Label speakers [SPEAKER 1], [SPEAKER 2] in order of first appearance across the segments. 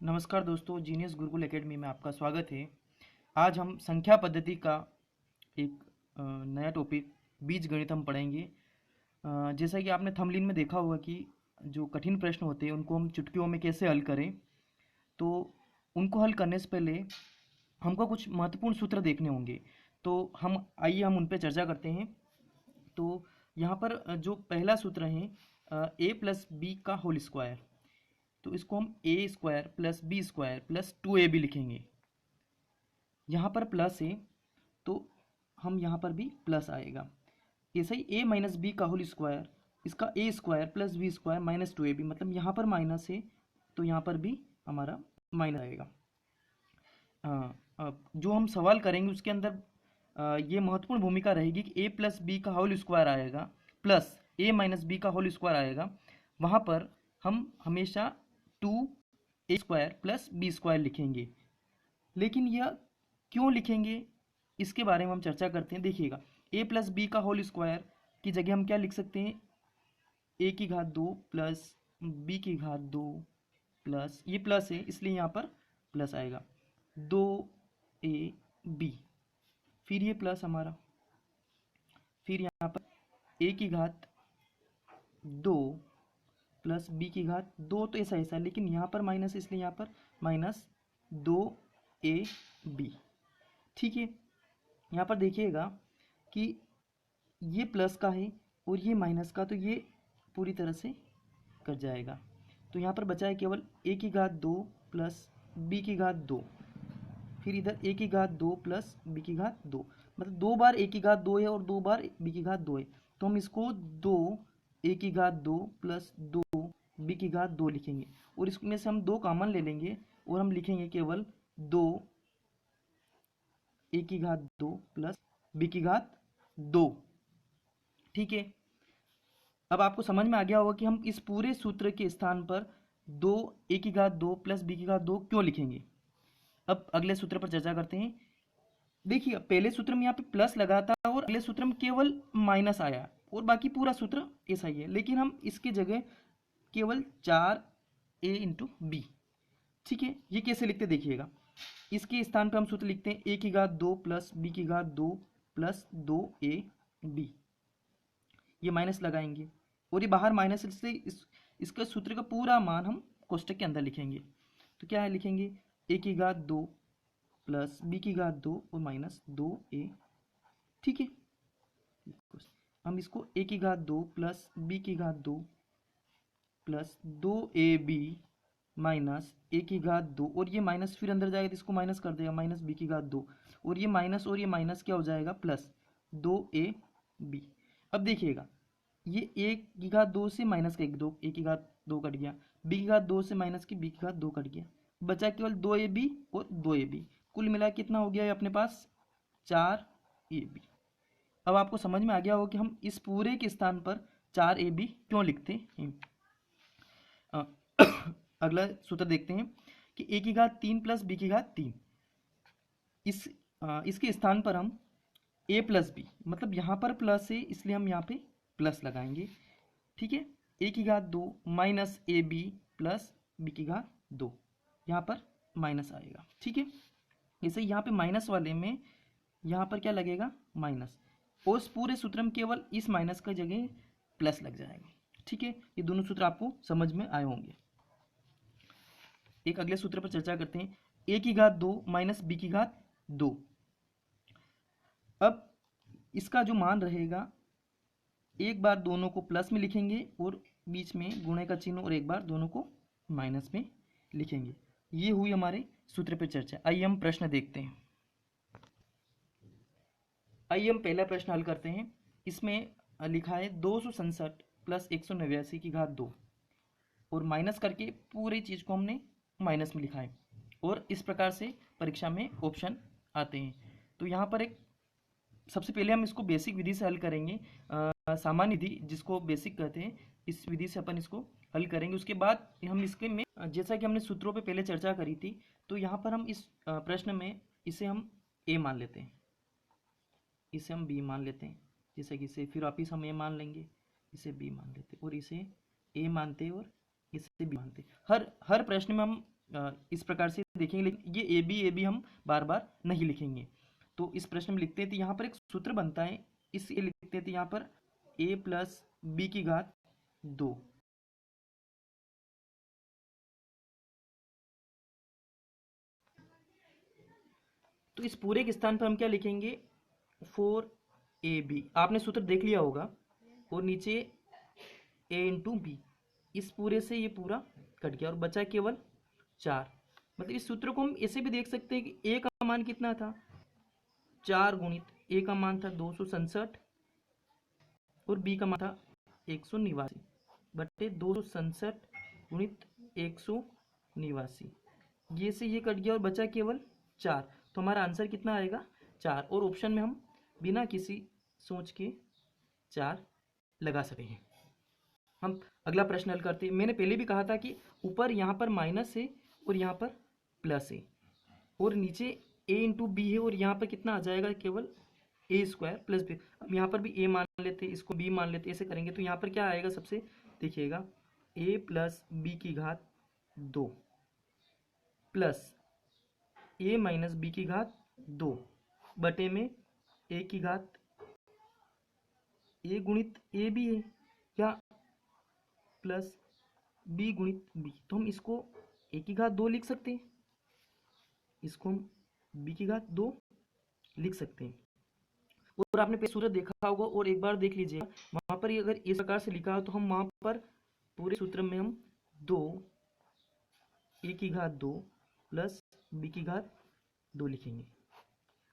[SPEAKER 1] नमस्कार दोस्तों, genius Gurukul academy में आपका स्वागत है। आज हम संख्या पद्धति का एक नया टॉपिक बीजगणित हम पढ़ेंगे। जैसा कि आपने थंबनेल में देखा होगा कि जो कठिन प्रश्न होते हैं उनको हम चुटकियों में कैसे हल करें। तो उनको हल करने से पहले हमको कुछ महत्वपूर्ण सूत्र देखने होंगे। तो हम उन पर चर्चा करते हैं। तो यहाँ पर जो पहला सूत्र है ए प्लस बी का होल स्क्वायर, तो इसको हम A square plus B square plus 2ab लिखेंगे। यहाँ पर प्लस है तो हम यहाँ पर भी प्लस आएगा। ऐसे ही ए माइनस बी का होल स्क्वायर, इसका A square plus B square minus 2ab, मतलब यहाँ पर माइनस है तो यहाँ पर भी हमारा माइनस आएगा। अब जो हम सवाल करेंगे उसके अंदर ये महत्वपूर्ण भूमिका रहेगी कि ए प्लस बी का होल स्क्वायर आएगा प्लस ए माइनस बी का होल स्क्वायर आएगा। वहाँ पर हम हमेशा 2a² प्लस बी स्क्वायर लिखेंगे। लेकिन यह क्यों लिखेंगे इसके बारे में हम चर्चा करते हैं। देखिएगा, a प्लस बी का होल स्क्वायर की जगह हम क्या लिख सकते हैं, a की घात 2 प्लस b की घात 2 प्लस, ये प्लस है इसलिए यहाँ पर प्लस आएगा 2ab, फिर ये प्लस हमारा, फिर यहाँ पर a की घात 2 प्लस बी की घात 2, तो ऐसा ऐसा, लेकिन यहाँ पर माइनस इसलिए यहाँ पर माइनस 2ab। ठीक है, यहाँ पर देखिएगा कि ये प्लस का है और ये माइनस का, तो ये पूरी तरह से कट जाएगा। तो यहाँ पर बचा है केवल a की घात 2 प्लस b की घात 2, फिर इधर a की घात 2 प्लस b की घात 2, मतलब 2 बार a की घात 2 है और 2 बार b की घात 2 है। तो हम इसको 2 a की घात 2 प्लस 2 b की घात 2 लिखेंगे और इसमें से हम 2 कॉमन ले लेंगे और हम लिखेंगे केवल 2 a की घात 2 प्लस b की घात 2। ठीक है, अब आपको समझ में आ गया होगा कि हम इस पूरे सूत्र के स्थान पर 2 a की घात 2 प्लस b की घात 2 क्यों लिखेंगे। अब अगले सूत्र पर चर्चा करते हैं। देखिए, पहले सूत्र में यहाँ पे प्लस लगा था और अगले सूत्र में केवल माइनस आया और बाकी पूरा सूत्र ऐसा ही है, लेकिन हम इसकी जगह केवल 4a इंटू बी। ठीक है, ये कैसे लिखते देखिएगा, इसके स्थान पर हम सूत्र लिखते हैं a की घात 2 प्लस b की घात 2 प्लस 2ab, ये माइनस लगाएंगे और ये बाहर माइनस से इसका सूत्र का पूरा मान हम कोष्टक के अंदर लिखेंगे। तो क्या है, लिखेंगे a की घात 2 प्लस b की घात 2 और माइनस 2a। ठीक है, हम इसको a की घात 2 प्लस b की घात 2 प्लस 2ab माइनस a की घात 2, और ये माइनस फिर अंदर जाएगा तो इसको माइनस कर देगा, माइनस b की घात 2, और ये माइनस क्या हो जाएगा, प्लस 2ab। अब देखिएगा, ये a की घात 2 से माइनस का 1 2, a की घात 2 कट गया, b की घात 2 से माइनस की b की घात 2 कट गया, बचा केवल 2ab और 2ab, कुल मिला कितना हो गया है अपने पास 4ab। अब आपको समझ में आ गया होगा कि हम इस पूरे के स्थान पर 4ab क्यों लिखते हैं। अगला सूत्र देखते हैं कि a की घात 3 प्लस b की घात 3, इसके स्थान पर हम a प्लस बी, मतलब यहाँ पर प्लस है इसलिए हम यहाँ पे प्लस लगाएंगे। ठीक है, a की घात 2 minus A B plus b की घात 2, यहाँ पर माइनस आएगा। ठीक है, जैसे यहाँ पे माइनस वाले में यहाँ पर क्या लगेगा, माइनस, और उस पूरे सूत्र में केवल इस माइनस का जगह प्लस लग जाएगा। ठीक है, ये दोनों सूत्र आपको समझ में आए होंगे। एक अगले सूत्र पर चर्चा करते हैं, a की घात 2 माइनस b की घात 2। अब इसका जो मान रहेगा, एक बार दोनों को प्लस में लिखेंगे और बीच में गुणे का चिन्ह, और एक बार दोनों को माइनस में लिखेंगे। ये हुई हमारे सूत्र पर चर्चा। आइए हम प्रश्न देखते हैं। आइए हम पहला प्रश्न हल करते हैं। इसमें लिखा है 267 प्लस 189 की घात 2, और माइनस करके पूरी चीज़ को हमने माइनस में लिखा है, और इस प्रकार से परीक्षा में ऑप्शन आते हैं। तो यहाँ पर एक सबसे पहले हम इसको बेसिक विधि से हल करेंगे, सामान्य विधि जिसको बेसिक कहते हैं, इस विधि से अपन इसको हल करेंगे। उसके बाद हम इसके में जैसा कि हमने सूत्रों पे पहले चर्चा करी थी, तो यहाँ पर हम इस प्रश्न में इसे हम a मान लेते हैं, इसे हम b मान लेते हैं, जैसे कि इसे फिर वापिस हम a मान लेंगे, इसे b मान लेते हैं, और इसे a मानते और इसे b मानते। हर प्रश्न में हम इस प्रकार से देखेंगे, लेकिन ये ए बी हम बार बार नहीं लिखेंगे। तो इस प्रश्न में लिखते हैं, तो यहाँ पर एक सूत्र बनता है, इसे लिखते हैं, तो यहाँ पर a प्लस बी की घात 2। तो इस पूरे के स्थान पर हम क्या लिखेंगे, 4ab, आपने सूत्र देख लिया होगा, और नीचे a इंटू बी, इस पूरे से ये पूरा कट गया और बचा केवल 4। मतलब इस सूत्र को हम ऐसे भी देख सकते हैं कि a का मान कितना था, 4 गुणित a का मान था 267 और b का मान था 189 बटे 267 गुणित 189, ये से ये कट गया और बचा केवल 4। तो हमारा आंसर कितना आएगा, 4। और ऑप्शन में हम बिना किसी सोच के 4 लगा सकेंगे। हम अगला प्रश्न हल करते हैं। मैंने पहले भी कहा था कि ऊपर यहाँ पर माइनस है और यहाँ पर प्लस है, और नीचे a इंटू बी है, और यहाँ पर कितना आ जाएगा, केवल ए स्क्वायर प्लस बी। अब यहाँ पर भी a मान लेते हैं, इसको b मान लेते हैं, ऐसे करेंगे तो यहाँ पर क्या आएगा, सबसे देखिएगा, a प्लस बी की घात 2 प्लस a माइनस बी की घात 2 बटे में a की घात, a गुणित a भी है क्या, प्लस b गुणित b। तो हम इसको a की घात 2 लिख सकते हैं, इसको हम b की घात 2 लिख सकते हैं। और आपने पहले सूत्र देखा होगा, और एक बार देख लीजिएगा, वहां पर अगर इस प्रकार से लिखा हो तो हम वहां पर पूरे सूत्र में हम 2 a की घात 2 प्लस b की घात 2 लिखेंगे,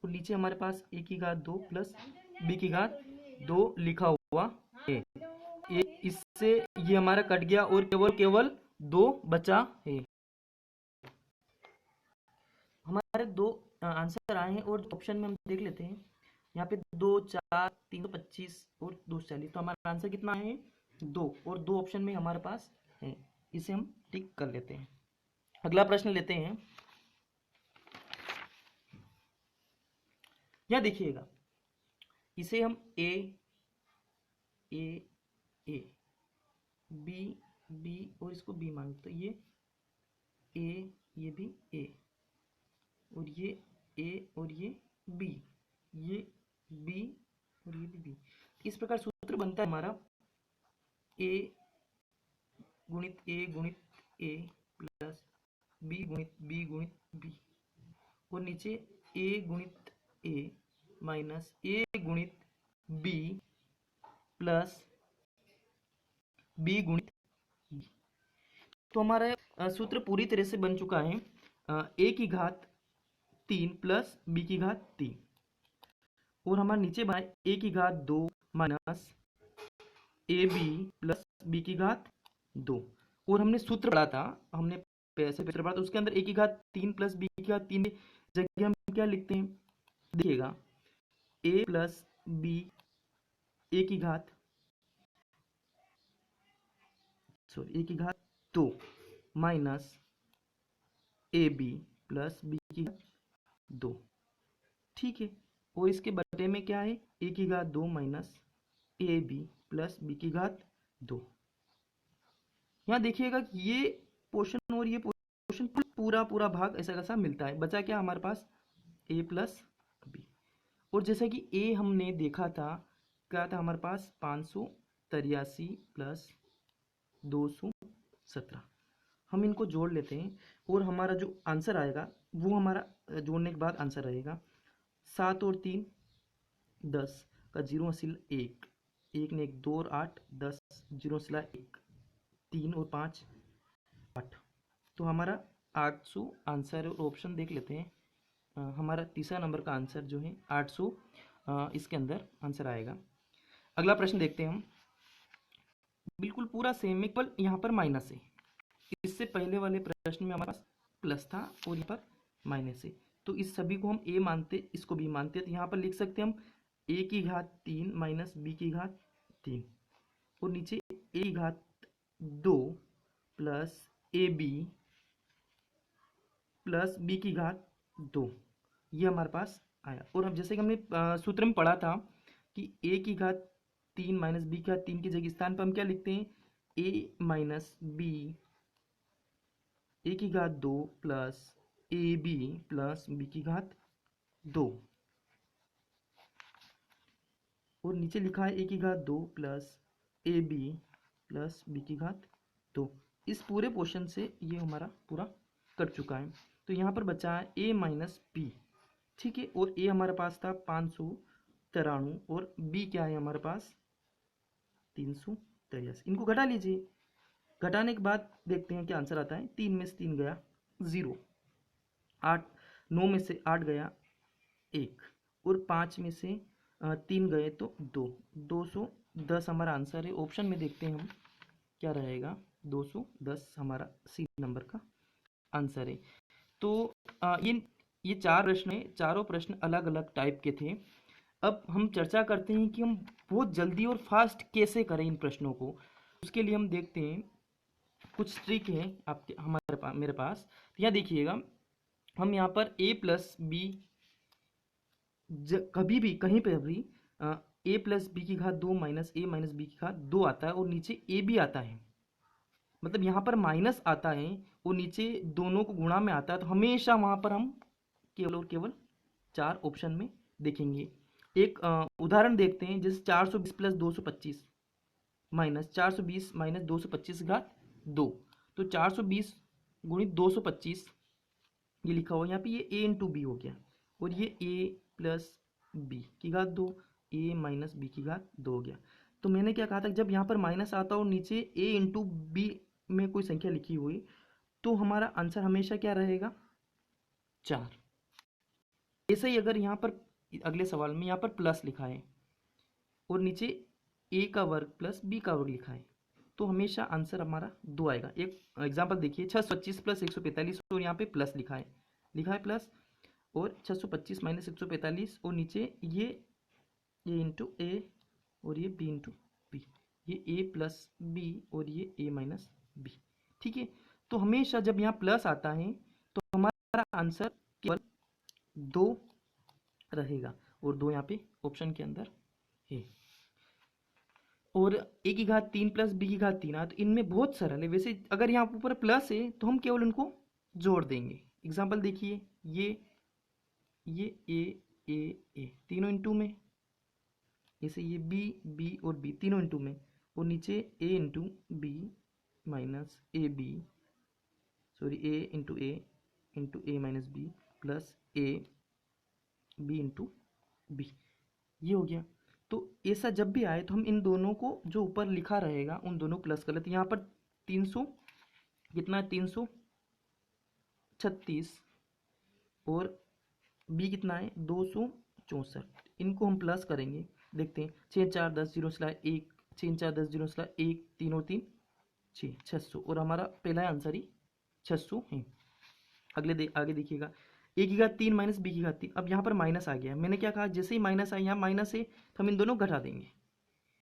[SPEAKER 1] और नीचे हमारे पास a की घात 2 प्लस b की घात 2 लिखा हुआ है। ये इससे ये हमारा कट गया और केवल 2 बचा है। हमारे 2 आंसर आए हैं, और ऑप्शन में हम देख लेते हैं, यहाँ पे 2 4 325 और 240। तो हमारा आंसर कितना है, 2, और 2 ऑप्शन में हमारे पास है, इसे हम टिक कर लेते हैं। अगला प्रश्न लेते हैं। यह देखिएगा, इसे हम ए ए ए बी बी और इसको बी मान, तो ये ए, ये भी ए, और ये ए और ये बी, ये बी और ये भी बी। इस प्रकार सूत्र बनता है हमारा ए गुणित ए प्लस बी गुणित बी, और नीचे ए गुणित ए माइनस ए गुणित बी प्लस बी गुणित बी। तो हमारा सूत्र पूरी तरह से बन चुका है, ए की घात 3 प्लस बी की घात 3, और हमारे नीचे बना ए की घात 2 minus A B plus B की घात 2। और हमने सूत्र पढ़ा था, हमने पैसे सूत्र पढ़ा था, उसके अंदर ए की घात 3 प्लस बी की घात 3 जगह हम क्या लिखते हैं, देखिएगा, ए प्लस बी ए की घात ए की घात 2 minus A B plus B की घात 2, ठीक है। और इसके बटे में क्या है, ए की घात 2 minus A B plus B की घात 2। यहाँ देखिएगा कि ये पोर्शन और ये पोर्शन पूरा भाग ऐसा कैसा मिलता है, बचा क्या हमारे पास, ए प्लस बी। और जैसा कि ए हमने देखा था, क्या था हमारे पास, 583 प्लस 217। हम इनको जोड़ लेते हैं, और हमारा जो आंसर आएगा वो हमारा जोड़ने के बाद आंसर रहेगा 7 और 3 10 का 0 हसील 1, 1 ने 1 2 और 8 10, 0 हसीला 1, 3 और 5 8। तो हमारा 800 आंसर है, और ऑप्शन देख लेते हैं, हमारा तीसरा नंबर का आंसर जो है 800 इसके अंदर आंसर आएगा। अगला प्रश्न देखते हैं हम, बिल्कुल पूरा सेम है, केवल यहाँ पर माइनस है। इससे पहले वाले प्रश्न में हमारे पास प्लस था और यहाँ पर माइनस है, तो इस सभी को हम ए मानते, इसको भी मानते, तो यहाँ पर लिख सकते हैं हम ए की घात 3 माइनस बी की घात 3, और नीचे ए की घात 2 plus A B plus B की घात 2, ये हमारे पास आया। और अब जैसे कि हमने सूत्र में पढ़ा था कि ए की घात 3 माइनस बी की घात 3 की जगह स्थान पर हम क्या लिखते हैं, ए माइनस बी ए की घात 2 plus A B plus B की घात 2, और नीचे लिखा है ए की घात 2 plus A B plus B की घात 2। इस पूरे पोर्शन से ये हमारा पूरा कट चुका है। तो यहाँ पर बचा है ए माइनस बी, ठीक है। और ए हमारे पास था 593 और बी क्या है हमारे पास 383। इनको घटा लीजिए। घटाने के बाद देखते हैं क्या आंसर आता है। 3 में से 3 गया 0, 8 9 में से 8 गया 1, और 5 में से 3 गए तो 2, 210 हमारा आंसर है। ऑप्शन में देखते हैं हम क्या रहेगा, 210 हमारा सी नंबर का आंसर है। तो ये 4 प्रश्न है, चारों प्रश्न अलग अलग टाइप के थे। अब हम चर्चा करते हैं कि हम बहुत जल्दी और फास्ट कैसे करें इन प्रश्नों को। उसके लिए हम देखते हैं कुछ ट्रिक है आपके हमारे पास, मेरे पास। यहाँ देखिएगा, हम यहाँ पर a प्लस बी कभी भी कहीं पर भी a प्लस बी की घात 2 माइनस ए माइनस बी की घात 2 आता है, और नीचे a भी आता है। मतलब यहाँ पर माइनस आता है और नीचे दोनों को गुणा में आता है, तो हमेशा वहाँ पर हम केवल और केवल 4 ऑप्शन में देखेंगे। एक उदाहरण देखते हैं, जैसे 420 प्लस 225 माइनस 420 माइनस 225 घात 2। तो 420 गुणित 225 ये लिखा हुआ यहाँ पे, ये a इंटू बी हो गया, और ये a प्लस बी की घात 2, a माइनस बी की घात 2 हो गया। तो मैंने क्या कहा था, जब यहाँ पर माइनस आता और नीचे a इंटू बी में कोई संख्या लिखी हुई, तो हमारा आंसर हमेशा क्या रहेगा 4। ऐसे ही अगर यहाँ पर अगले सवाल में यहाँ पर प्लस लिखा है और नीचे a का वर्ग प्लस b का वर्ग लिखा है, तो हमेशा आंसर हमारा 2 आएगा। एक एग्जांपल देखिए, 625 प्लस 145, और यहाँ पे प्लस लिखा है प्लस, और 625 माइनस 145, और नीचे ये a इंटू ए और ये b इंटू बी, ये a प्लस बी और ये a माइनस बी, ठीक है। तो हमेशा जब यहाँ प्लस आता है तो हमारा आंसर केवल 2 रहेगा, और 2 यहाँ पे ऑप्शन के अंदर है। और a की घात 3 प्लस b की घात 3 तो इनमें बहुत सरल है। वैसे अगर यहाँ ऊपर प्लस है तो हम केवल उनको जोड़ देंगे। एग्जांपल देखिए, ये a तीनों इंटू में, जैसे ये b और b तीनों इंटू में, और नीचे a into B minus A B, sorry a into A minus B plus a b into B, ये हो गया। तो ऐसा जब भी आए तो हम इन दोनों को जो ऊपर लिखा रहेगा उन दोनों प्लस कर लेते हैं। यहाँ पर 300 कितना है 336, और b कितना है 264, इनको हम प्लस करेंगे। देखते हैं, 6 4 10 0 स्लैश 1, 6 4 10 0 स्लैश 1, 3 और 3 6, 600, और हमारा पहला आंसर ही 600 है। आगे देखिएगा, a की घात 3 माइनस बी की घात 3। अब यहाँ पर माइनस आ गया, मैंने क्या कहा, जैसे ही माइनस आया यहाँ माइनस है तो हम इन दोनों घटा देंगे।